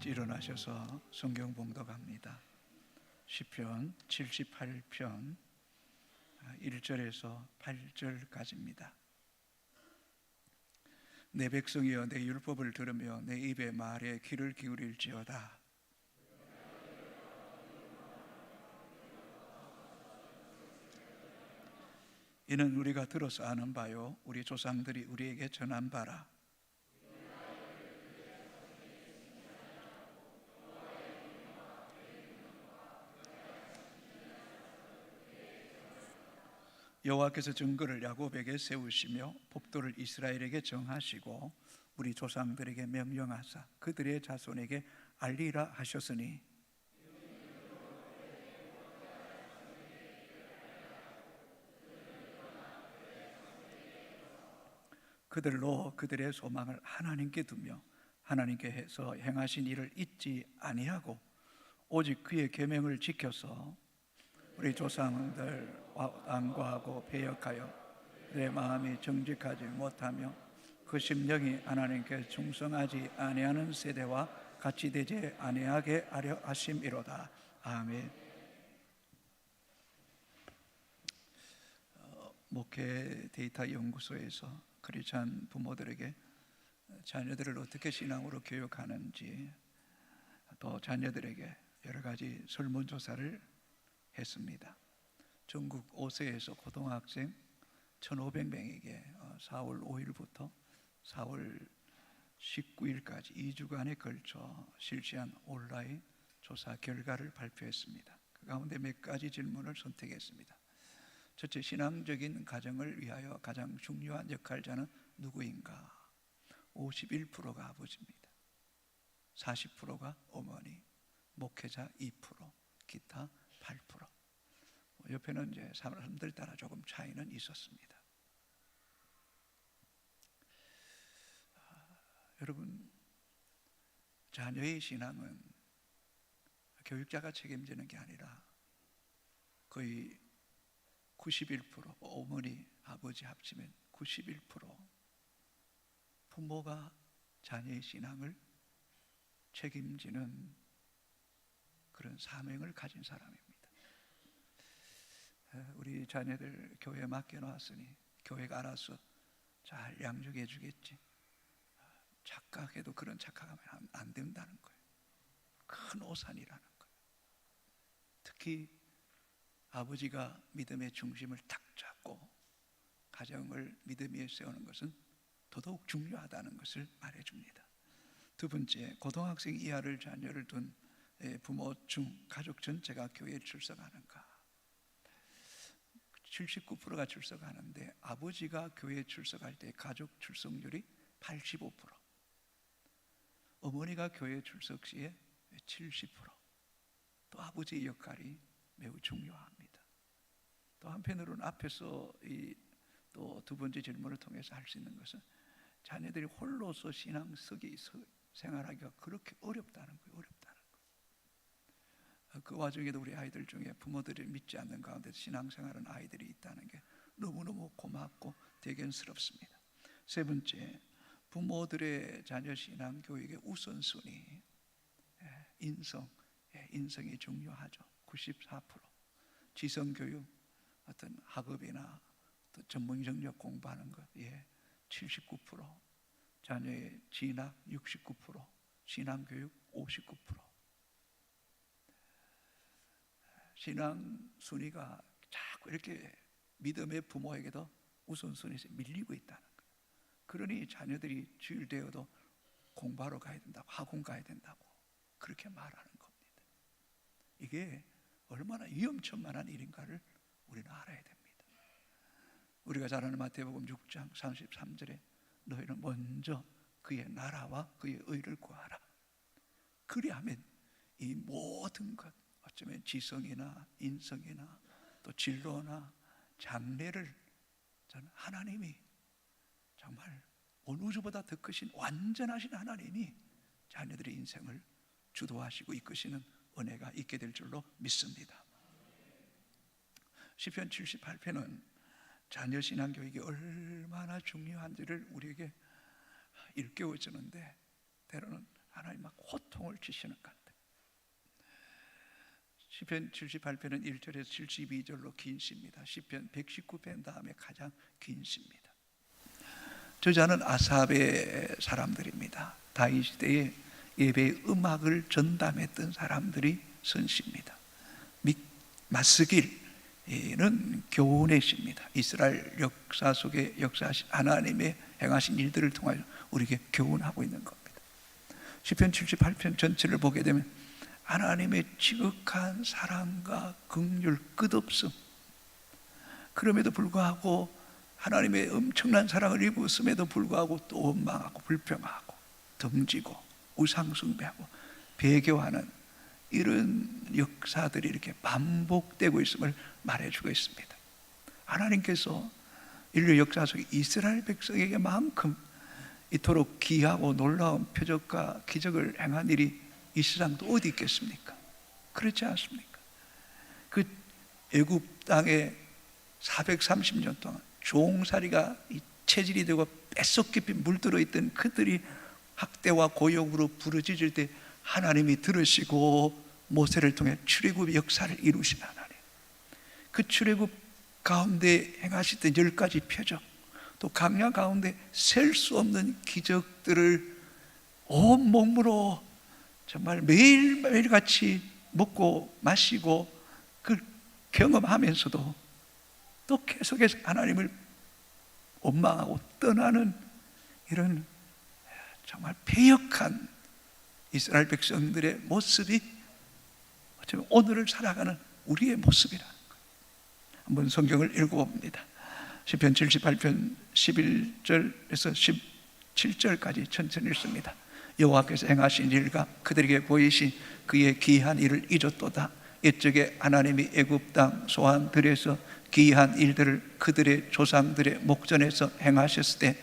일어나셔서 성경 봉독합니다. 시편 78편 1절에서 8절까지입니다. 내 백성이여 내 율법을 들으며 내 입의 말에 귀를 기울일지어다. 이는 우리가 들어서 아는 바요 우리 조상들이 우리에게 전한 바라. 여호와께서 증거를 야곱에게 세우시며 법도를 이스라엘에게 정하시고 우리 조상들에게 명령하사 그들의 자손에게 알리라 하셨으니 그들로 그들의 소망을 하나님께 두며 하나님께서 행하신 일을 잊지 아니하고 오직 그의 계명을 지켜서 우리 조상들 안과하고 배역하여 내 마음이 정직하지 못하며 그 심령이 하나님께 충성하지 아니하는 세대와 같이 되지 아니하게 하려 하심이로다. 아멘. 목회 데이터 연구소에서 크리스찬 부모들에게 자녀들을 어떻게 신앙으로 교육하는지 또 자녀들에게 여러 가지 설문조사를 했습니다. 전국 5세에서 고등학생 1,500명에게 4월 5일부터 4월 19일까지 2주간에 걸쳐 실시한 온라인 조사 결과를 발표했습니다. 그 가운데 몇 가지 질문을 선택했습니다. 첫째, 신앙적인 가정을 위하여 가장 중요한 역할자는 누구인가? 51%가 아버지입니다. 40%가 어머니, 목회자 2%, 기타 8%. 옆에는 이제 사람들 따라 조금 차이는 있었습니다. 여러분, 자녀의 신앙은 교육자가 책임지는 게 아니라 거의 91% 어머니, 아버지 합치면 91% 부모가 자녀의 신앙을 책임지는 그런 사명을 가진 사람입니다. 우리 자녀들 교회에 맡겨놨으니 교회가 알아서 잘 양육해 주겠지. 착각해도 그런 착각하면 안 된다는 거예요. 큰 오산이라는 거예요. 특히 아버지가 믿음의 중심을 탁 잡고 가정을 믿음 위에 세우는 것은 더더욱 중요하다는 것을 말해줍니다. 두 번째, 고등학생 이하를 자녀를 둔 부모 중 가족 전체가 교회에 출석하는가? 79%가 출석하는데 아버지가 교회에 출석할 때 가족 출석률이 85%, 어머니가 교회 출석 시에 70%. 또 아버지의 역할이 매우 중요합니다. 또 한편으로는 앞에서 또 두 번째 질문을 통해서 할 수 있는 것은 자녀들이 홀로서 신앙 속에 생활하기가 그렇게 어렵다는 거예요. 그 와중에도 우리 아이들 중에 부모들이 믿지 않는 가운데 신앙생활하는 아이들이 있다는 게 너무너무 고맙고 대견스럽습니다. 세 번째, 부모들의 자녀 신앙 교육의 우선순위, 인성이 중요하죠. 94%. 지성교육, 어떤 학업이나 또 전문 영역 공부하는 것, 79%. 자녀의 진학 69%, 신앙교육 59%. 신앙 순위가 자꾸 이렇게 믿음의 부모에게도 우선순위에서 밀리고 있다는 거예요. 그러니 자녀들이 주일 되어도 공부하러 가야 된다고, 학원 가야 된다고 그렇게 말하는 겁니다. 이게 얼마나 위험천만한 일인가를 우리는 알아야 됩니다. 우리가 잘 아는 마태복음 6장 33절에 너희는 먼저 그의 나라와 그의 의를 구하라. 그리하면 이 모든 것, 어쩌면 지성이나 인성이나 또 진로나 장래를 저는 하나님이 정말 온 우주보다 더 크신 완전하신 하나님이 자녀들의 인생을 주도하시고 이끄시는 은혜가 있게 될 줄로 믿습니다. 시편 78편은 자녀 신앙 교육이 얼마나 중요한지를 우리에게 일깨워주는데 때로는 하나님 막 호통을 치시는 것 같아요. 시편 78편은 1절에서 72절로 긴 시입니다. 시편 119편 다음에 가장 긴 시입니다. 저자는 아삽의 사람들입니다. 다윗 시대에 예배의 음악을 전담했던 사람들이 쓴 시입니다. 마스길은 교훈의 시입니다. 이스라엘 역사 속에 역사하신 하나님의 행하신 일들을 통하여 우리에게 교훈하고 있는 겁니다. 시편 78편 전체를 보게 되면 하나님의 지극한 사랑과 긍휼 끝없음, 그럼에도 불구하고 하나님의 엄청난 사랑을 입었음에도 불구하고 또 원망하고 불평하고 등지고 우상숭배하고 배교하는 이런 역사들이 이렇게 반복되고 있음을 말해주고 있습니다. 하나님께서 인류 역사 속에 이스라엘 백성에게만큼 이토록 귀하고 놀라운 표적과 기적을 행한 일이 이 세상도 어디 있겠습니까? 그렇지 않습니까? 그 애굽 땅에 430년 동안 종살이가 체질이 되고 뱃속 깊이 물들어 있던 그들이 학대와 고용으로 부르짖을 때 하나님이 들으시고 모세를 통해 출애굽의 역사를 이루신 하나님, 그 출애굽 가운데 행하시던 10가지 표적, 또 강야 가운데 셀 수 없는 기적들을 온 몸으로 정말 매일매일 같이 먹고 마시고 그 경험하면서도 또 계속해서 하나님을 원망하고 떠나는 이런 정말 패역한 이스라엘 백성들의 모습이 어쩌면 오늘을 살아가는 우리의 모습이라는 거예요. 한번 성경을 읽어봅니다. 시편 78편 11절에서 17절까지 천천히 읽습니다. 여호와께서 행하신 일과 그들에게 보이신 그의 기이한 일을 잊었도다. 옛적에 하나님이 애굽 땅 소환들에서 기이한 일들을 그들의 조상들의 목전에서 행하셨을 때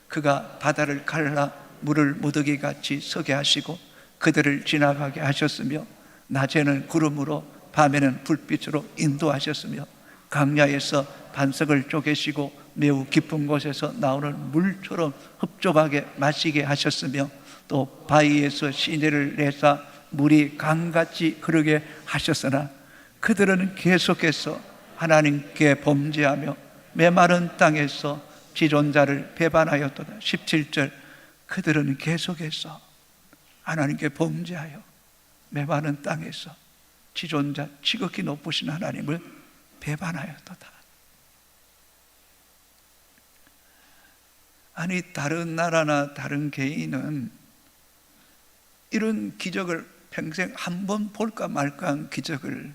그가 바다를 갈라 물을 무더기같이 서게 하시고 그들을 지나가게 하셨으며 낮에는 구름으로 밤에는 불빛으로 인도하셨으며 강야에서 반석을 쪼개시고 매우 깊은 곳에서 나오는 물처럼 흡족하게 마시게 하셨으며 또 바위에서 시내를 내사 물이 강같이 흐르게 하셨으나 그들은 계속해서 하나님께 범죄하며 메마른 땅에서 지존자를 배반하였도다. 17절, 그들은 계속해서 하나님께 범죄하여 메마른 땅에서 지존자 지극히 높으신 하나님을 배반하였도다. 아니, 다른 나라나 다른 개인은 이런 기적을 평생 한 번 볼까 말까 한 기적을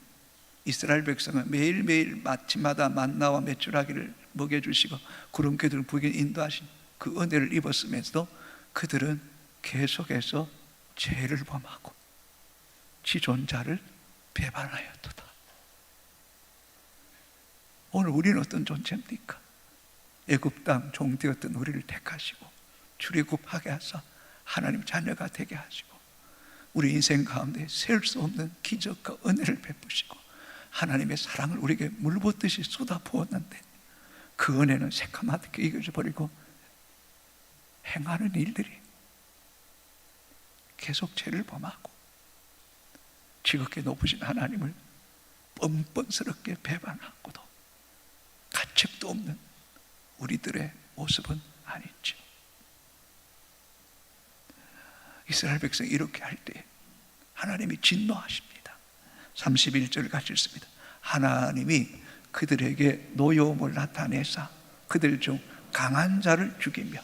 이스라엘 백성은 매일매일 마침마다 만나와 메추라기를 먹여주시고 구름기둥을 부게 인도하신 그 은혜를 입었으면서도 그들은 계속해서 죄를 범하고 지존자를 배반하였도다. 오늘 우리는 어떤 존재입니까? 애굽 땅 종되었던 우리를 택하시고 출애굽하게 하사 하나님 자녀가 되게 하시고 우리 인생 가운데 셀 수 없는 기적과 은혜를 베푸시고 하나님의 사랑을 우리에게 물붓듯이 쏟아부었는데 그 은혜는 새카맣게 익어져버리고 행하는 일들이 계속 죄를 범하고 지극히 높으신 하나님을 뻔뻔스럽게 배반하고도 가책도 없는 우리들의 모습은 아니죠. 이스라엘 백성이 이렇게 할 때 하나님이 진노하십니다. 31절 같이 읽습니다. 하나님이 그들에게 노여움을 나타내사 그들 중 강한 자를 죽이며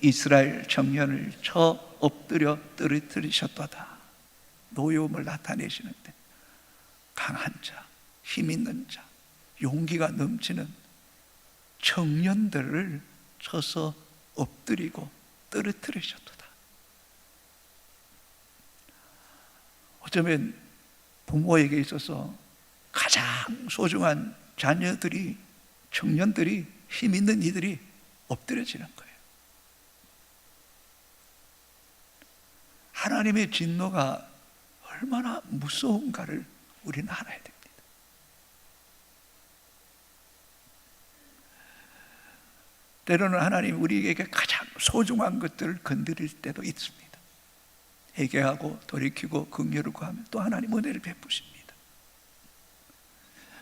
이스라엘 청년을 쳐 엎드려 떨어뜨리셨도다. 노여움을 나타내시는데 강한 자, 힘 있는 자, 용기가 넘치는 청년들을 쳐서 엎드리고 떨어뜨리셨도다. 어쩌면 부모에게 있어서 가장 소중한 자녀들이, 청년들이, 힘 있는 이들이 엎드려지는 거예요. 하나님의 진노가 얼마나 무서운가를 우리는 알아야 됩니다. 때로는 하나님 우리에게 가장 소중한 것들을 건드릴 때도 있습니다. 회개하고 돌이키고 긍휼을 구하면 또 하나님 은혜를 베푸십니다.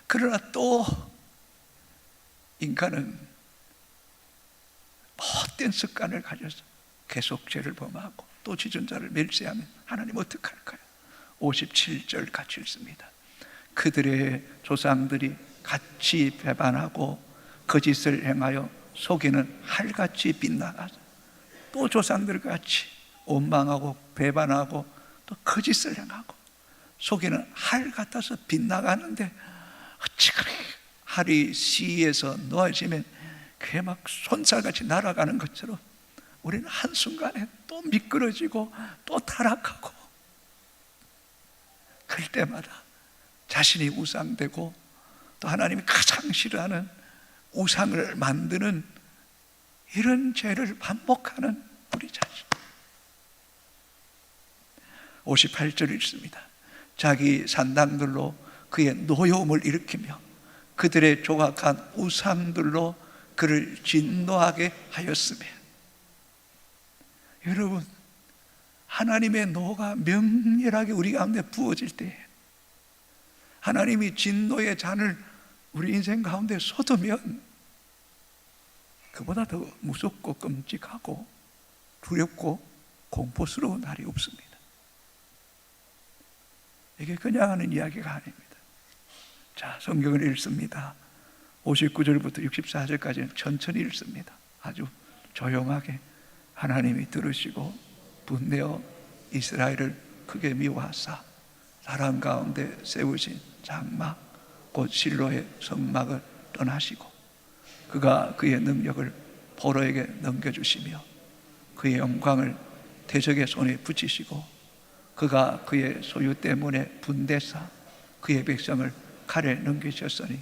그러나 또 인간은 못된 습관을 가져서 계속 죄를 범하고 또 지존자를 멸시하면 하나님 어떡할까요? 57절 같이 읽습니다. 그들의 조상들이 같이 배반하고 거짓을 행하여 속이는 활같이 빗나가서 또 조상들같이 원망하고 배반하고 또 거짓을 행하고 속이는 활 같아서 빗나가는데 어찌 그래 활이 씨에서 놓아지면 그게 막 손살같이 날아가는 것처럼 우리는 한순간에 또 미끄러지고 또 타락하고 그럴 때마다 자신이 우상되고 또 하나님이 가장 싫어하는 우상을 만드는 이런 죄를 반복하는 우리 자신. 58절 읽습니다. 자기 산당들로 그의 노여움을 일으키며 그들의 조각한 우상들로 그를 진노하게 하였으며. 여러분, 하나님의 노가 명렬하게 우리 가운데 부어질 때 하나님이 진노의 잔을 우리 인생 가운데 쏟으면 그보다 더 무섭고 끔찍하고 두렵고 공포스러운 날이 없습니다. 이게 그냥 하는 이야기가 아닙니다. 자, 성경을 읽습니다. 59절부터 64절까지는 천천히 읽습니다. 아주 조용하게 하나님이 들으시고 분내어 이스라엘을 크게 미워하사 사람 가운데 세우신 장막 곧 실로의 성막을 떠나시고 그가 그의 능력을 포로에게 넘겨주시며 그의 영광을 대적의 손에 붙이시고 그가 그의 소유 때문에 분대사 그의 백성을 칼에 넘기셨으니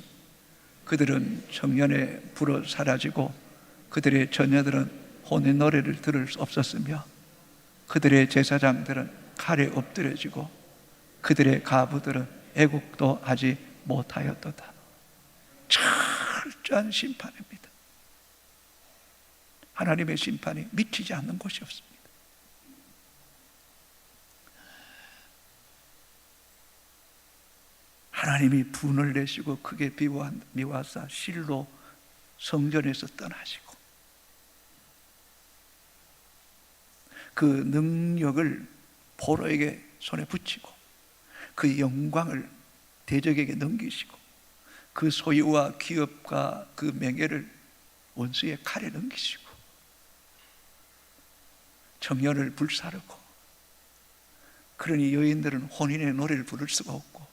그들은 청년에 불어 사라지고 그들의 처녀들은 혼의 노래를 들을 수 없었으며 그들의 제사장들은 칼에 엎드려지고 그들의 가부들은 애국도 하지 못하였도다. 철저한 심판입니다. 하나님의 심판이 미치지 않는 곳이 없습니다. 하나님이 분을 내시고 크게 미워하사 실로 성전에서 떠나시고 그 능력을 포로에게 손에 붙이고 그 영광을 대적에게 넘기시고 그 소유와 기업과 그 명예를 원수의 칼에 넘기시고 청년을 불사르고 그러니 여인들은 혼인의 노래를 부를 수가 없고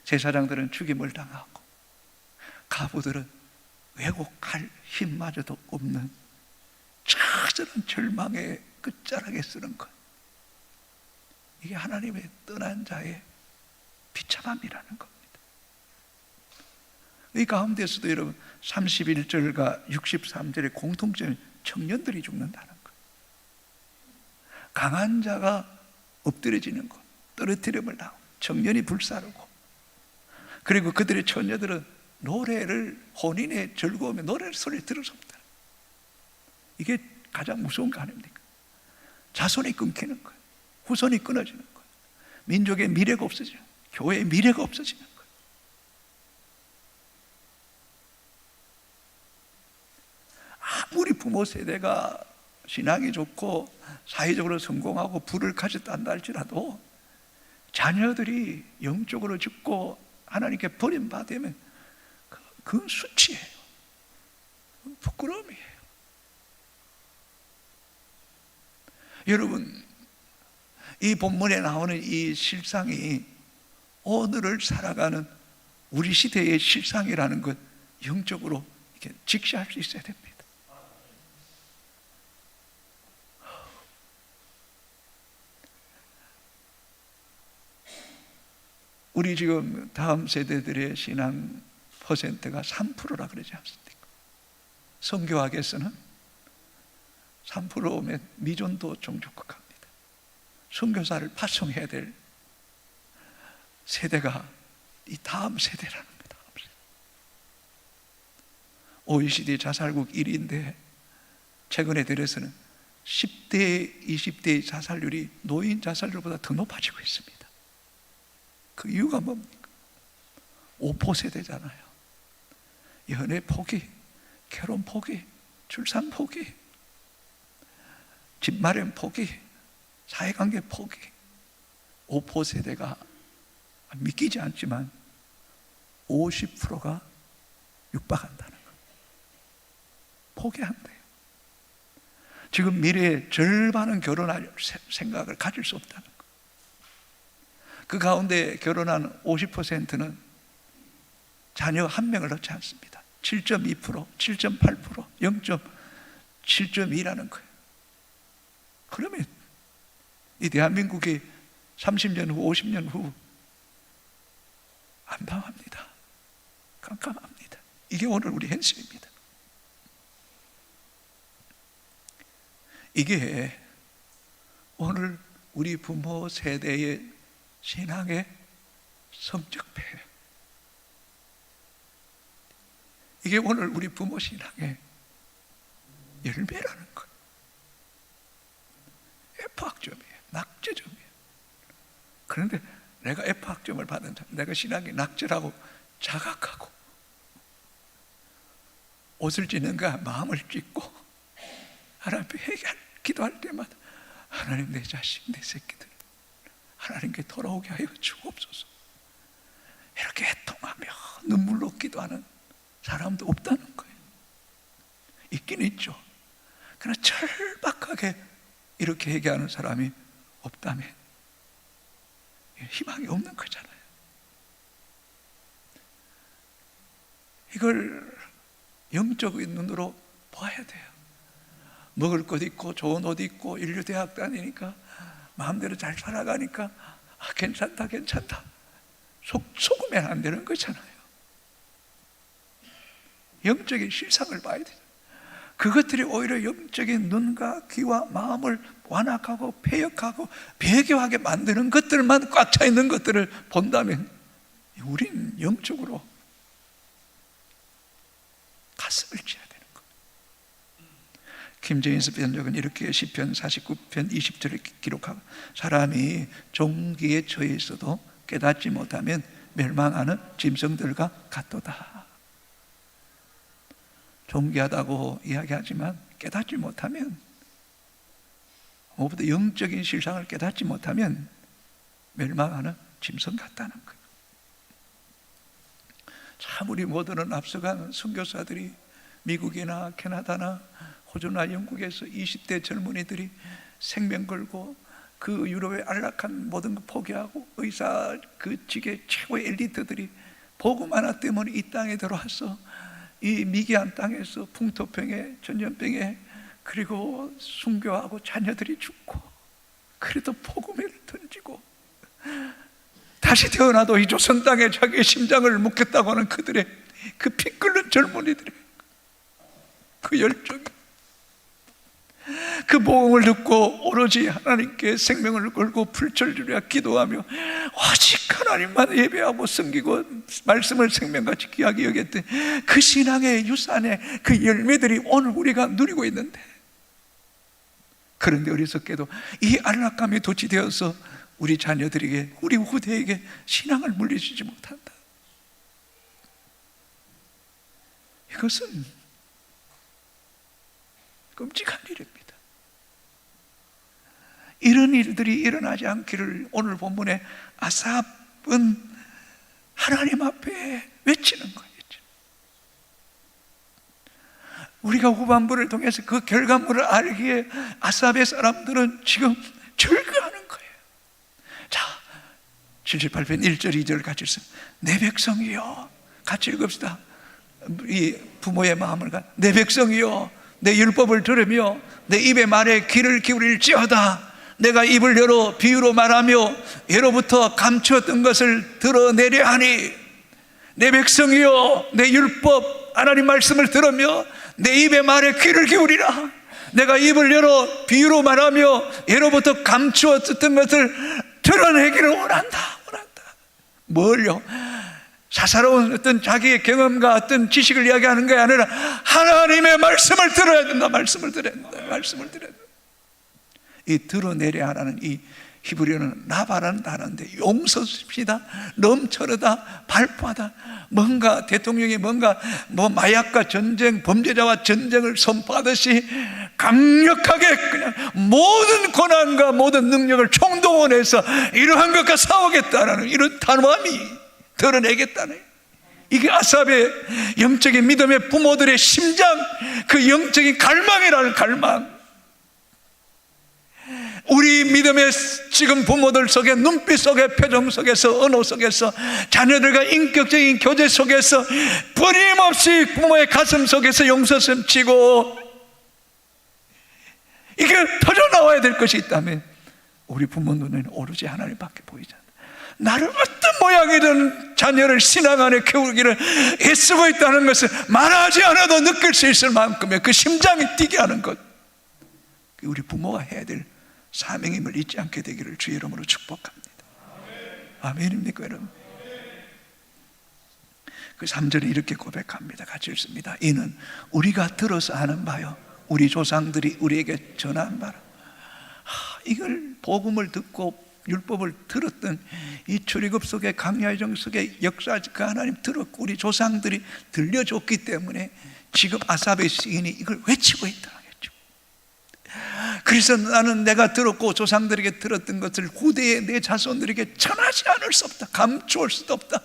제사장들은 죽임을 당하고 가부들은 왜곡할 힘마저도 없는 처절한 절망의 끝자락에 쓰는 것. 이게 하나님의 떠난 자의 비참함이라는 겁니다. 이 가운데서도 여러분 31절과 63절의 공통점은 청년들이 죽는다는 것. 강한 자가 엎드려지는 것, 떨어뜨림을 당하고 청년이 불사르고 그리고 그들의 처녀들은 노래를 혼인의 즐거움에 노래 소리를 들을 수 없다. 이게 가장 무서운 거 아닙니까? 자손이 끊기는 거예요. 후손이 끊어지는 거예요. 민족의 미래가 없어지는 거예요. 교회의 미래가 없어지는 거예요. 아무리 부모 세대가 신앙이 좋고 사회적으로 성공하고 부를 가졌다 할지라도 자녀들이 영적으로 죽고 하나님께 버림받으면 그건 수치예요. 그건 부끄러움이에요. 여러분, 이 본문에 나오는 이 실상이 오늘을 살아가는 우리 시대의 실상이라는 것 영적으로 이렇게 직시할 수 있어야 됩니다. 우리 지금 다음 세대들의 신앙 퍼센트가 3%라 그러지 않습니까? 선교학에서는 3%면 미전도 종족국합니다. 선교사를 파송해야 될 세대가 이 다음 세대라는 겁니다. OECD 자살국 1위인데 최근에 들어서는 10대, 20대의 자살률이 노인 자살률보다 더 높아지고 있습니다. 그 이유가 뭡니까? 5포 세대잖아요. 연애 포기, 결혼 포기, 출산 포기, 집 마련 포기, 사회관계 포기. 5포 세대가 믿기지 않지만 50%가 육박한다는 거예요. 포기한대요. 지금 미래의 절반은 결혼할 생각을 가질 수 없다는 거예요. 그 가운데 결혼한 50%는 자녀 한 명을 낳지 않습니다. 7.2%, 7.8%, 0.7.2라는 거예요. 그러면 이 대한민국이 30년 후, 50년 후 안방합니다. 깜깜합니다. 이게 오늘 우리 현실입니다. 이게 오늘 우리 부모 세대의 신앙의 성적표예요. 이게 오늘 우리 부모 신앙의 열매라는 거예요. F학점이에요. 낙제점이에요. 그런데 내가 F학점을 받은 자, 내가 신앙이 낙제라고 자각하고 옷을 찢는가 마음을 찢고 하나님 앞에 기도할 때마다 하나님, 내 자식, 내 새끼들 하나님께 돌아오게 하여 주옵소서, 이렇게 애통하며 눈물로 기도하는 사람도 없다는 거예요. 있긴 있죠. 그러나 절박하게 이렇게 얘기하는 사람이 없다면 희망이 없는 거잖아요. 이걸 영적인 눈으로 봐야 돼요. 먹을 것 있고 좋은 옷 입고 인류대학 다니니까 마음대로 잘 살아가니까 괜찮다 속으면 안 되는 거잖아요. 영적인 실상을 봐야 돼요. 그것들이 오히려 영적인 눈과 귀와 마음을 완악하고 폐역하고 배교하게 만드는 것들만 꽉 차 있는 것들을 본다면 우린 영적으로 가슴을 찌어야 되는 거예요. 김재인스 변적은 이렇게 시편 49편 20절을 기록하고, 사람이 종기에 처해 있어도 깨닫지 못하면 멸망하는 짐승들과 같도다. 존귀하다고 이야기하지만 깨닫지 못하면, 무엇보다 영적인 실상을 깨닫지 못하면 멸망하는 짐승 같다는 거예요. 참 우리 모두는 앞서간 선교사들이 미국이나 캐나다나 호주나 영국에서 20대 젊은이들이 생명 걸고 그 유럽의 안락한 모든 거 포기하고 의사 그 직의 최고의 엘리트들이 복음 하나 때문에 이 땅에 들어와서 이 미개한 땅에서 풍토병에 전염병에 그리고 순교하고 자녀들이 죽고, 그래도 복음을 던지고 다시 태어나도 이 조선 땅에 자기의 심장을 묻겠다고 하는 그들의 그 피 끓는 젊은이들의 그 열정이, 그 복음을 듣고 오로지 하나님께 생명을 걸고 불철주야 기도하며 오직 하나님만 예배하고 섬기고 말씀을 생명같이 귀하게 여겼던 그 신앙의 유산의 그 열매들이 오늘 우리가 누리고 있는데, 그런데 어리석게도 이 안락감이 도취되어서 우리 자녀들에게, 우리 후대에게 신앙을 물려주지 못한다. 이것은 끔찍한 일입니다. 이런 일들이 일어나지 않기를 오늘 본문에 아삽은 하나님 앞에 외치는 거예요. 우리가 후반부를 통해서 그 결과물을 알기에 아삽의 사람들은 지금 절규하는 거예요. 자, 78편 1절 2절 같이 읽습니다. 내 백성이여, 같이 읽읍시다. 이 부모의 마음을 내 백성이여, 내 율법을 들으며 내 입의 말에 귀를 기울일지어다. 내가 입을 열어 비유로 말하며 예로부터 감추었던 것을 드러내려 하니, 내 백성이여, 내 율법 하나님 말씀을 들으며 내 입의 말에 귀를 기울이라. 내가 입을 열어 비유로 말하며 예로부터 감추었던 것을 드러내기를 원한다. 뭘요? 사사로운 어떤 자기의 경험과 어떤 지식을 이야기하는 게 아니라 하나님의 말씀을 들어야 된다. 말씀을 들어야 된다. 이 드러내려 하라는 이 히브리어는 나바라는 단어인데, 용서십시다, 넘쳐르다, 발포하다. 뭔가 대통령이 뭔가 마약과 전쟁, 범죄자와 전쟁을 선포하듯이 강력하게 그냥 모든 권한과 모든 능력을 총동원해서 이러한 것과 싸우겠다라는 이런 단호함이 드러내겠다는, 이게 아삽의 영적인 믿음의 부모들의 심장, 그 영적인 갈망이라는 갈망. 우리 믿음의 지금 부모들 속에, 눈빛 속에, 표정 속에서, 언어 속에서, 자녀들과 인격적인 교제 속에서 끊임없이 부모의 가슴 속에서 용서심 치고 이게 터져나와야 될 것이 있다면 우리 부모 눈에는 오로지 하나님밖에 보이지 않는다. 나를 어떤 모양이든 자녀를 신앙 안에 키우기를 애쓰고 있다는 것을 말하지 않아도 느낄 수 있을 만큼의 그 심장이 뛰게 하는 것, 우리 부모가 해야 될 사명임을 잊지 않게 되기를 주의 이름으로 축복합니다. 아멘입니까 여러분? 그 3절에 이렇게 고백합니다. 같이 읽습니다. 이는 우리가 들어서 아는 바요, 우리 조상들이 우리에게 전한 바라. 이걸 복음을 듣고 율법을 들었던 이 출애굽 속에, 광야의 정 속에 역사, 그 하나님 들었고 우리 조상들이 들려줬기 때문에 지금 아삽의 시인이 이걸 외치고 있다. 그래서 나는 내가 들었고 조상들에게 들었던 것을 후대에 내 자손들에게 전하지 않을 수 없다, 감추을 수도 없다.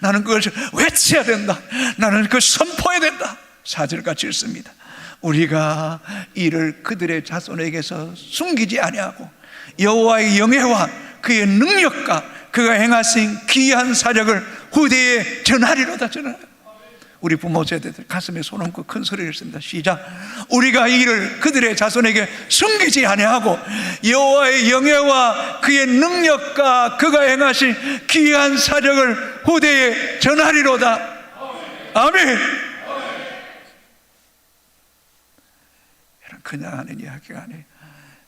나는 그것을 외쳐야 된다. 나는 그걸 선포해야 된다. 4절 같이 읽습니다. 우리가 이를 그들의 자손에게서 숨기지 아니하고 여호와의 영예와 그의 능력과 그가 행하신 귀한 사력을 후대에 전하리로다. 전하리로다. 우리 부모 세대들 가슴에 손 얹고 큰 소리를 했습니다. 시작. 우리가 이 일을 그들의 자손에게 숨기지 아니하고 여호와의 영예와 그의 능력과 그가 행하신 귀한 사력을 후대에 전하리로다. 아멘. 그냥 하는 이야기가 아니에요.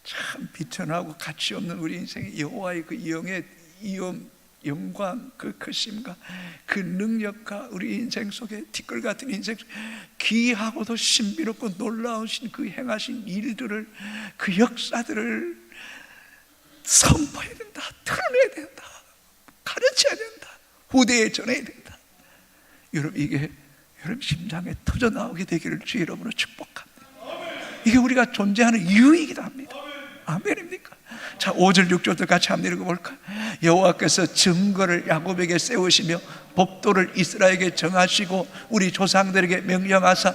참 비천하고 가치 없는 우리 인생에 여호와의 그 영예, 영광, 그 크심과 그 능력과 우리 인생 속에, 티끌 같은 인생 속에 귀하고도 신비롭고 놀라우신 그 행하신 일들을, 그 역사들을 선포해야 된다, 드러내야 된다, 가르쳐야 된다, 후대에 전해야 된다. 여러분, 이게 여러분 심장에 터져 나오게 되기를 주의 이름으로 축복합니다. 이게 우리가 존재하는 이유이기도 합니다. 아멘입니까? 자, 5절 6절도 같이 한번 읽어볼까요? 여호와께서 증거를 야곱에게 세우시며 법도를 이스라엘에게 정하시고 우리 조상들에게 명령하사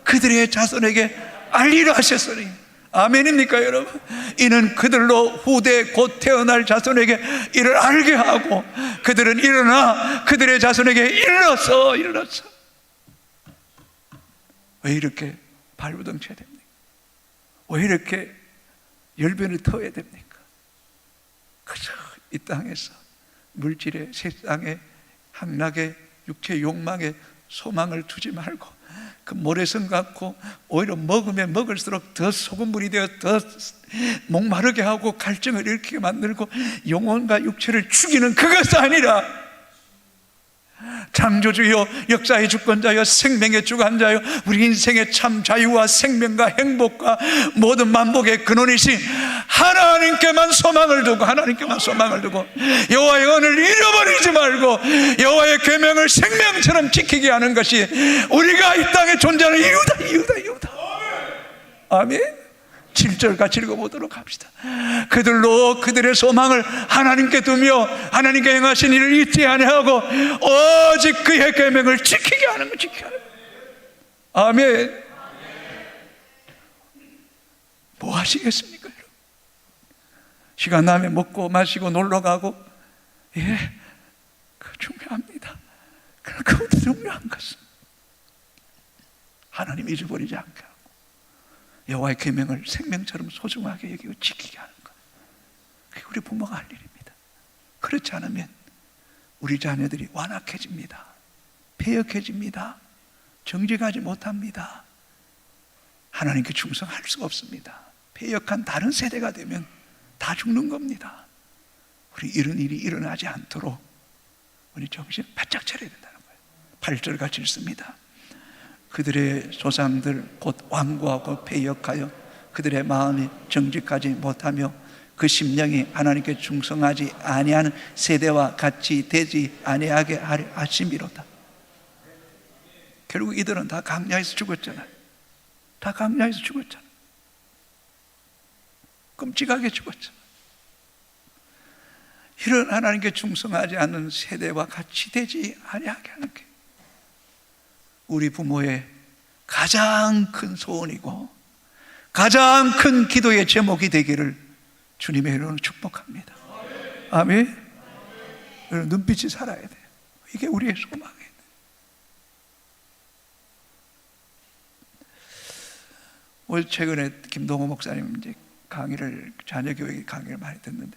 그들의 자손에게 알리라 하셨으니. 아멘입니까 여러분? 이는 그들로 후대 곧 태어날 자손에게 이를 알게 하고 그들은 일어나 그들의 자손에게 일러서. 왜 이렇게 발부둥쳐야 됩니까? 왜 이렇게 열변을 터야 됩니까? 그저 이 땅에서 물질에, 세상에, 향락에, 육체의 욕망에 소망을 두지 말고 그 모래성 같고 오히려 먹으면 먹을수록 더 소금물이 되어 더 목마르게 하고 갈증을 일으키게 만들고 영혼과 육체를 죽이는 그것이 아니라 창조주여, 역사의 주권자여, 생명의 주관자여, 우리 인생의 참 자유와 생명과 행복과 모든 만복의 근원이신 하나님께만 소망을 두고, 하나님께만 소망을 두고 여호와의 언을 잃어버리지 말고 여호와의 계명을 생명처럼 지키게 하는 것이 우리가 이 땅에 존재하는 이유다. 아멘. 7절 같이 읽어보도록 합시다. 그들로 그들의 소망을 하나님께 두며 하나님께 행하신 일을 잊지 아니하고 오직 그의 계명을 지키게 하는 것. 아멘. 뭐 하시겠습니까 여러분? 시간 나면 먹고 마시고 놀러가고, 예, 그 중요합니다. 그러나 그것도 중요한 것은 하나님 잊어버리지 않게 하고 여호와의 계명을 생명처럼 소중하게 여기고 지키게 하는 것, 그게 우리 부모가 할 일입니다. 그렇지 않으면 우리 자녀들이 완악해집니다. 패역해집니다. 정직하지 못합니다. 하나님께 충성할 수가 없습니다. 패역한 다른 세대가 되면 다 죽는 겁니다. 우리 이런 일이 일어나지 않도록 우리 정신 바짝 차려야 된다는 거예요. 8절 같이 읽습니다. 그들의 조상들 곧 왕구하고 패역하여 그들의 마음이 정직하지 못하며 그 심령이 하나님께 충성하지 아니하는 세대와 같이 되지 아니하게 하려 하심이로다. 결국 이들은 다 강야에서 죽었잖아요. 다 강야에서 죽었잖아요. 끔찍하게 죽었잖아요. 이런 하나님께 충성하지 않는 세대와 같이 되지 아니하게 하는 게 우리 부모의 가장 큰 소원이고 가장 큰 기도의 제목이 되기를 주님의 이름으로 축복합니다. 아멘. 여러분, 눈빛이 살아야 돼요. 이게 우리의 소망이에요. 오늘 최근에 김동호 목사님 이제 자녀교회 강의를 많이 듣는데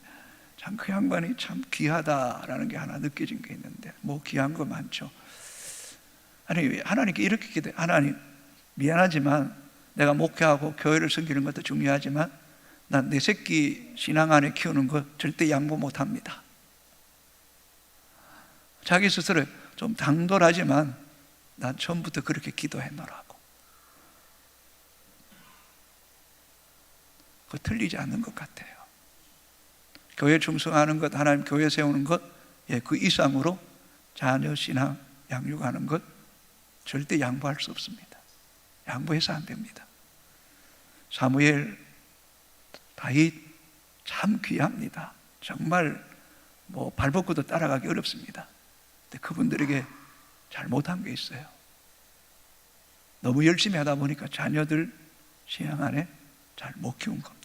참 그 양반이 참 귀하다라는 게 하나 느껴진 게 있는데, 뭐 귀한 거 많죠. 아니, 하나님께 이렇게 기도해. 하나님, 미안하지만 내가 목회하고 교회를 섬기는 것도 중요하지만 난 내 새끼 신앙 안에 키우는 거 절대 양보 못합니다. 자기 스스로 좀 당돌하지만 난 처음부터 그렇게 기도해놓으라고. 그거 틀리지 않는 것 같아요. 교회 충성하는 것, 하나님 교회 세우는 것, 그 이상으로 자녀 신앙 양육하는 것 절대 양보할 수 없습니다. 양보해서 안 됩니다. 사무엘, 다윗 참 귀합니다. 정말 뭐 발벗고도 따라가기 어렵습니다. 근데 그분들에게 잘못한 게 있어요. 너무 열심히 하다 보니까 자녀들 신앙 안에 잘 못 키운 겁니다.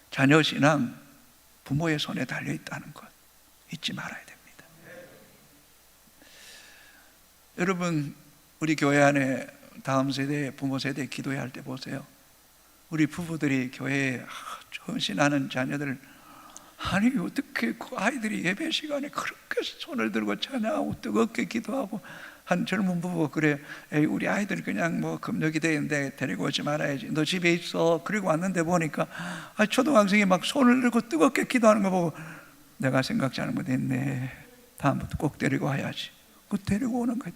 자녀 신앙 부모의 손에 달려있다는 것 잊지 말아야 됩니다. 여러분, 우리 교회 안에 다음 세대, 부모 세대 기도해야 할 때 보세요. 우리 부부들이 교회에 헌신하는 자녀들을, 아니 어떻게 그 아이들이 예배 시간에 그렇게 손을 들고 찬양하고 뜨겁게 기도하고, 한 젊은 부부가 그래, 에이, 우리 아이들 그냥 뭐 금요기 되는데 데리고 오지 말아야지, 너 집에 있어. 그리고 왔는데 보니까 초등학생이 막 손을 들고 뜨겁게 기도하는 거 보고 내가 생각지 않은 거 됐네. 다음부터 꼭 데리고 와야지. 그 데리고 오는 거야.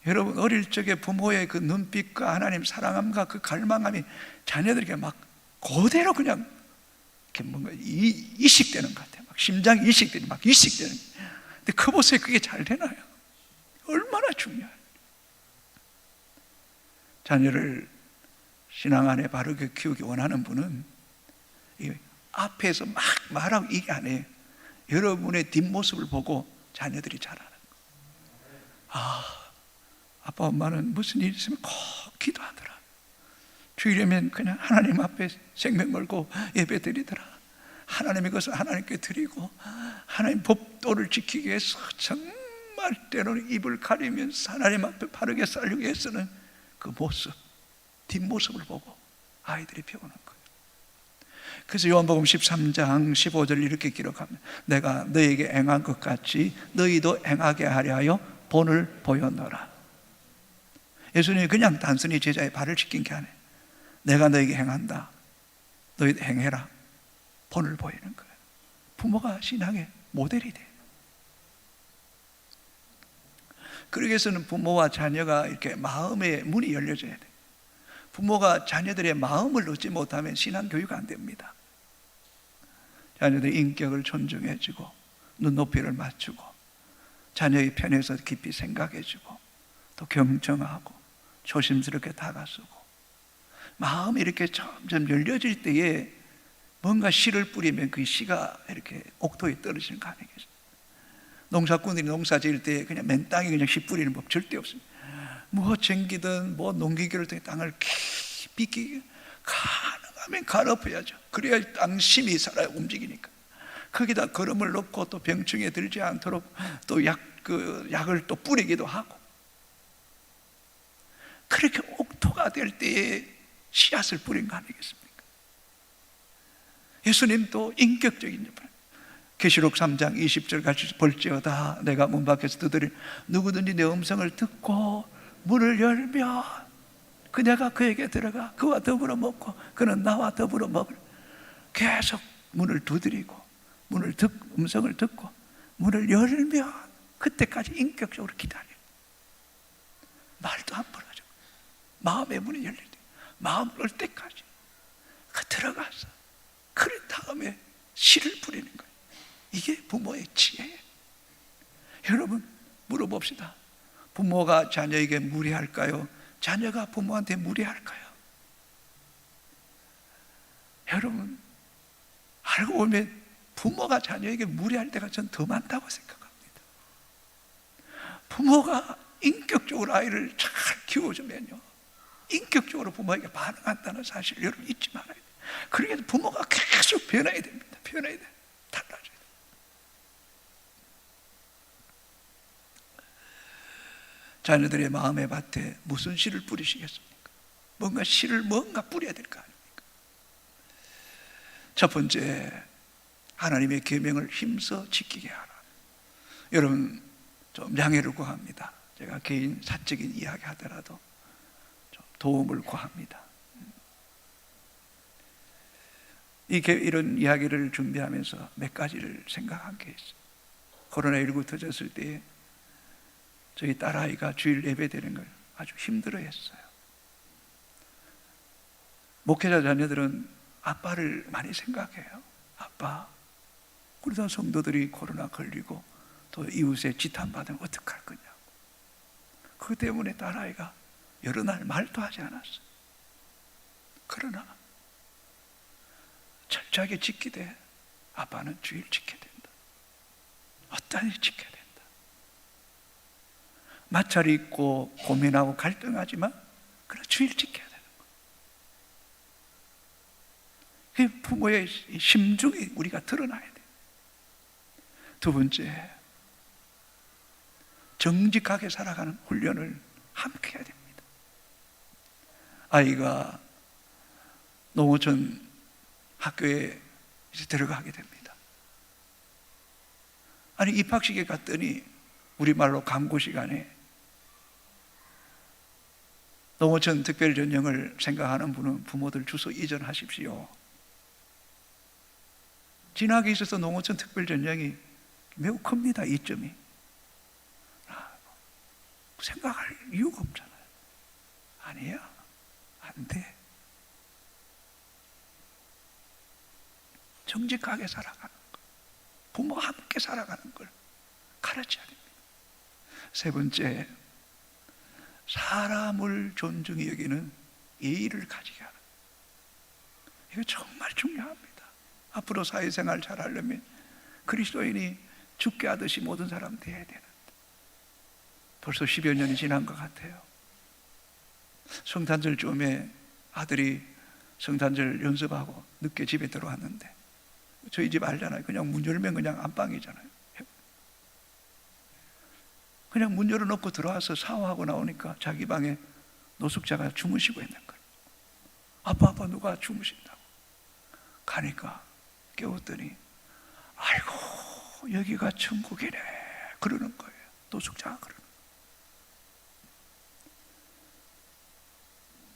여러분, 어릴 적에 부모의 그 눈빛과 하나님 사랑함과 그 갈망함이 자녀들에게 막 그대로 그냥 이렇게 뭔가 이식되는 것 같아요. 막 심장이 이식되는, 막 이식되는. 근데 그 모습에 그게 잘 되나요? 얼마나 중요해요. 자녀를 신앙 안에 바르게 키우기 원하는 분은 이 앞에서 막 말하고 이게 아니에요. 여러분의 뒷모습을 보고 자녀들이 자라는 거예요. 아빠 엄마는 무슨 일 있으면 꼭 기도하더라. 주일이면 그냥 하나님 앞에 생명 걸고 예배 드리더라. 하나님의 것을 하나님께 드리고 하나님 법도를 지키기 위해서 정말 때로는 입을 가리면서 하나님 앞에 바르게 살기 위해서는 그 모습, 뒷모습을 보고 아이들이 배우는 거예요. 그래서 요한복음 13장 15절 이렇게 기록합니다. 내가 너에게 행한 것 같이 너희도 행하게 하려 하여 본을 보여너라. 예수님이 그냥 단순히 제자의 발을 씻긴 게 아니에요. 내가 너에게 행한다, 너희도 행해라. 본을 보이는 거예요. 부모가 신앙의 모델이 돼요. 그러기 위해서는 부모와 자녀가 이렇게 마음의 문이 열려져야 돼요. 부모가 자녀들의 마음을 얻지 못하면 신앙 교육이 안 됩니다. 자녀들의 인격을 존중해주고 눈높이를 맞추고 자녀의 편에서 깊이 생각해주고 또 경청하고 조심스럽게 다가서고 마음이 이렇게 점점 열려질 때에 뭔가 씨를 뿌리면 그 씨가 이렇게 옥토에 떨어지는 거 아니겠어요? 농사꾼들이 농사 지을 때 그냥 맨 땅에 그냥 씨 뿌리는 법 절대 없습니다. 뭐 쟁기든 뭐 농기계를 통해 땅을 깊이 가능하면 갈아엎어야죠. 그래야 땅 심이 살아요. 움직이니까. 거기다 거름을 넣고 또 병충해 들지 않도록 또 약을 또 뿌리기도 하고, 그렇게 옥토가 될 때에 씨앗을 뿌린 거 아니겠습니까? 예수님도 인격적인 분. 계시록 3장 20절 같이 볼지어다 내가 문 밖에서 두드리 누구든지 내 음성을 듣고 문을 열면 그녀가 그에게 들어가 그와 더불어 먹고 그는 나와 더불어 먹을. 계속 문을 두드리고 음성을 듣고 문을 열면 그때까지 인격적으로 기다려요. 말도 안 벌어져. 마음의 문이 열릴 때, 마음 올 때까지 그 들어가서 그런 다음에 씨를 뿌리는 거예요. 이게 부모의 지혜예요. 여러분 물어봅시다. 부모가 자녀에게 무례할까요? 자녀가 부모한테 무례할까요? 여러분 알고 보면 부모가 자녀에게 무례할 때가 전 더 많다고 생각합니다. 부모가 인격적으로 아이를 잘 키워주면요, 인격적으로 부모에게 반응한다는 사실을 여러분 잊지 말아야 돼요. 그러니까 부모가 계속 변해야 됩니다. 변해야 돼요. 달라져야 돼요. 자녀들의 마음의 밭에 무슨 씨를 뿌리시겠습니까? 뭔가 씨를 뿌려야 될 거 아닙니까? 첫 번째, 하나님의 계명을 힘써 지키게 하라. 여러분 좀 양해를 구합니다. 제가 개인 사적인 이야기 하더라도 좀 도움을 구합니다. 이런 이야기를 준비하면서 몇 가지를 생각한 게 있어요. 코로나19 터졌을 때 저희 딸아이가 주일 예배드리는 걸 아주 힘들어했어요. 목회자 자녀들은 아빠를 많이 생각해요. 아빠, 그러다 성도들이 코로나 걸리고 또 이웃에 지탄받으면 어떡할 거냐고. 그 때문에 딸아이가 여러 날 말도 하지 않았어요. 그러나 철저하게 지키되 아빠는 주일 지켜야 된다. 어떠한 지켜야 된다. 마찰이 있고 고민하고 갈등하지만 그래 주일 지켜야 되는 거예요. 그 부모의 심중이 우리가 드러나야 돼요. 두 번째, 정직하게 살아가는 훈련을 함께 해야 됩니다. 아이가 농어촌 학교에 이제 들어가게 됩니다. 아니 입학식에 갔더니 우리말로 강구 시간에 농어촌 특별전형을 생각하는 분은 부모들 주소 이전하십시오. 진학에 있어서 농어촌 특별전형이 매우 큽니다. 이점이 생각할 이유가 없잖아요. 아니야, 안 돼. 정직하게 살아가는 것, 부모와 함께 살아가는 걸 가르쳐야 됩니다. 세 번째, 사람을 존중히 여기는 예의를 가지게 하는, 이거 정말 중요합니다. 앞으로 사회생활 잘 하려면 그리스도인이 죽게 하듯이 모든 사람 대해야 되는데 벌써 10여 년이 지난 것 같아요. 성탄절쯤에 아들이 성탄절 연습하고 늦게 집에 들어왔는데, 저희 집 알잖아요. 그냥 문 열면 그냥 안방이잖아요. 그냥 문 열어놓고 들어와서 샤워하고 나오니까 자기 방에 노숙자가 주무시고 있는 거예요. 아빠 누가 주무신다고. 가니까 깨웠더니 아이고 여기가 천국이네 그러는 거예요. 노숙자가 그러는 거예요.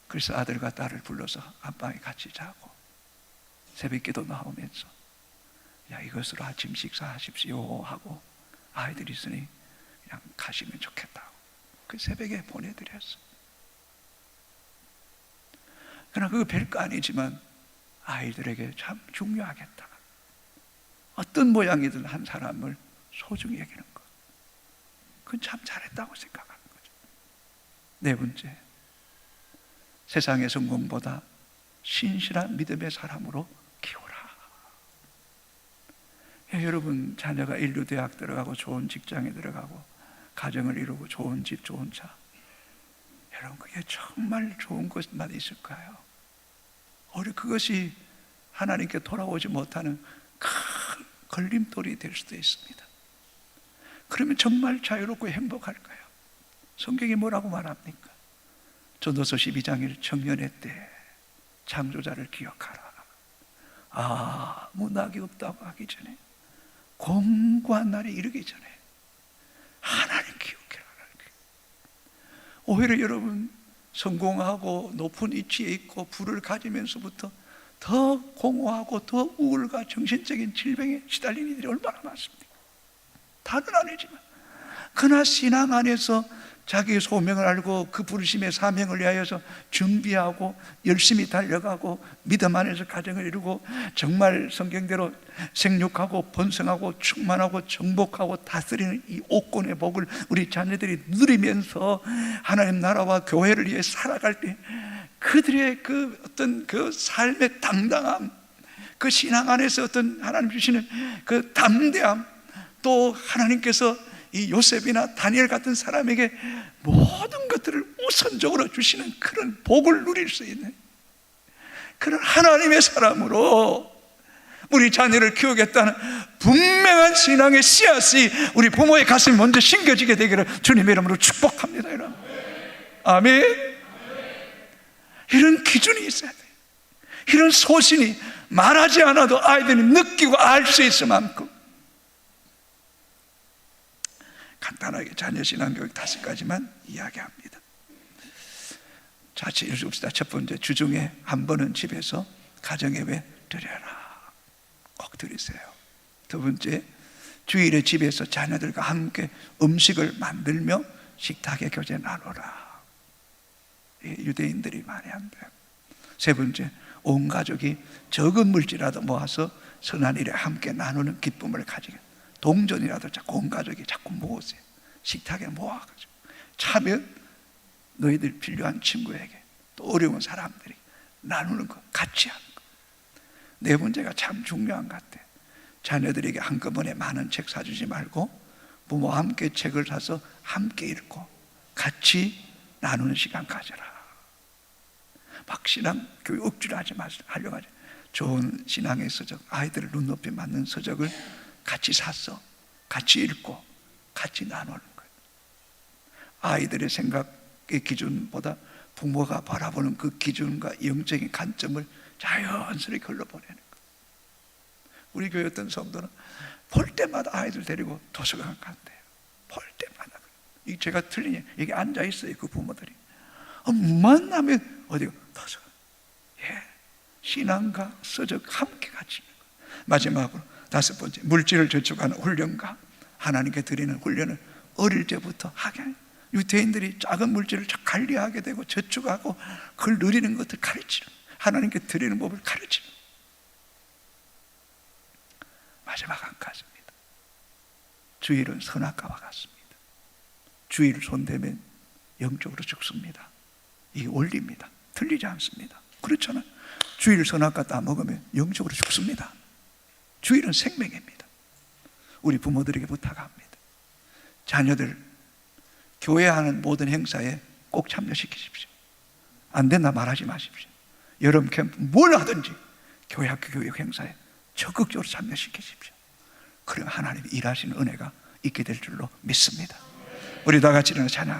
그래서 아들과 딸을 불러서 안방에 같이 자고 새벽기도 나오면서 야 이것으로 아침 식사하십시오 하고 아이들이 있으니 그냥 가시면 좋겠다고 그 새벽에 보내드렸어. 그러나 그거 별거 아니지만 아이들에게 참 중요하겠다. 어떤 모양이든 한 사람을 소중히 여기는 것, 그건 참 잘했다고 생각하는 거죠. 네 번째, 세상의 성공보다 신실한 믿음의 사람으로 키워라. 여러분 자녀가 인류대학 들어가고 좋은 직장에 들어가고 가정을 이루고 좋은 집 좋은 차, 여러분 그게 정말 좋은 것만 있을까요? 우리 그것이 하나님께 돌아오지 못하는 큰 걸림돌이 될 수도 있습니다. 그러면 정말 자유롭고 행복할까요? 성경이 뭐라고 말합니까? 전도서 12장 1 청년의 때 창조자를 기억하라. 문학이 없다고 하기 전에, 공고한 날이 이르기 전에 하나님 기억해라. 오히려 여러분 성공하고 높은 위치에 있고 부를 가지면서부터 더 공허하고 더 우울과 정신적인 질병에 시달린 이들이 얼마나 많습니까? 다는 아니지만 그러나 신앙 안에서 자기의 소명을 알고 그 부르심의 사명을 위하여서 준비하고 열심히 달려가고 믿음 안에서 가정을 이루고 정말 성경대로 생육하고 번성하고 충만하고 정복하고 다스리는 이 오권의 복을 우리 자녀들이 누리면서 하나님 나라와 교회를 위해 살아갈 때 그들의 그 어떤 그 삶의 당당함, 그 신앙 안에서 어떤 하나님 주시는 그 담대함, 또 하나님께서 이 요셉이나 다니엘 같은 사람에게 모든 것들을 우선적으로 주시는 그런 복을 누릴 수 있는 그런 하나님의 사람으로 우리 자녀를 키우겠다는 분명한 신앙의 씨앗이 우리 부모의 가슴에 먼저 심겨지게 되기를 주님의 이름으로 축복합니다. 여러분, 아멘. 이런 기준이 있어야 돼요. 이런 소신이 말하지 않아도 아이들이 느끼고 알 수 있을 만큼. 간단하게 자녀 신앙교육 5가지만 이야기합니다. 자, 읽읍시다. 첫 번째, 주중에 한 번은 집에서 가정예배 드려라. 꼭 드리세요. 두 번째, 주일에 집에서 자녀들과 함께 음식을 만들며 식탁에 교제 나누라. 유대인들이 많이 한대요. 세 번째, 온 가족이 적은 물질이라도 모아서 선한 일에 함께 나누는 기쁨을 가지게. 동전이라도 자꾸 온 가족이 자꾸 모으세요. 식탁에 모아가지고 차면 너희들 필요한 친구에게 또 어려운 사람들이 나누는 것, 같이 하는 것. 네 번째가 참 중요한 것 같아요. 자녀들에게 한꺼번에 많은 책 사주지 말고 부모와 함께 책을 사서 함께 읽고 같이 나누는 시간 가져라. 막 신앙 교육 억지로 하지 마세요. 하려고 하죠. 좋은 신앙의 서적, 아이들을 눈높이 맞는 서적을 같이 샀어. 같이 읽고 같이 나누는 거예요. 아이들의 생각의 기준보다 부모가 바라보는 그 기준과 영적인 관점을 자연스럽게 흘러보내는 거예요. 우리 교회 어떤 성도는 볼 때마다 아이들 데리고 도서관 간대요. 볼 때마다. 이 제가 틀리냐? 여기 앉아 있어요. 그 부모들이. 만나면 어디가? 도서관. 예, 신앙과 서적 함께 같이 있는 거예요. 마지막으로 5번째, 물질을 저축하는 훈련과 하나님께 드리는 훈련을 어릴 때부터 하게 해요. 유대인들이 작은 물질을 관리하게 되고 저축하고 그걸 누리는 것을 가르치는, 하나님께 드리는 법을 가르치는. 마지막 한 가지입니다. 주일은 선악과와 같습니다. 주일 손대면 영적으로 죽습니다. 이게 원리입니다. 틀리지 않습니다. 그렇잖아요. 주일 선악과 따먹으면 영적으로 죽습니다. 주일은 생명입니다. 우리 부모들에게 부탁합니다. 자녀들 교회 하는 모든 행사에 꼭 참여시키십시오. 안 된다 말하지 마십시오. 여름 캠프 뭘 하든지 교회 학교 교육 행사에 적극적으로 참여시키십시오. 그럼 하나님이 일하시는 은혜가 있게 될 줄로 믿습니다. 우리 다 같이 일어나 찬양.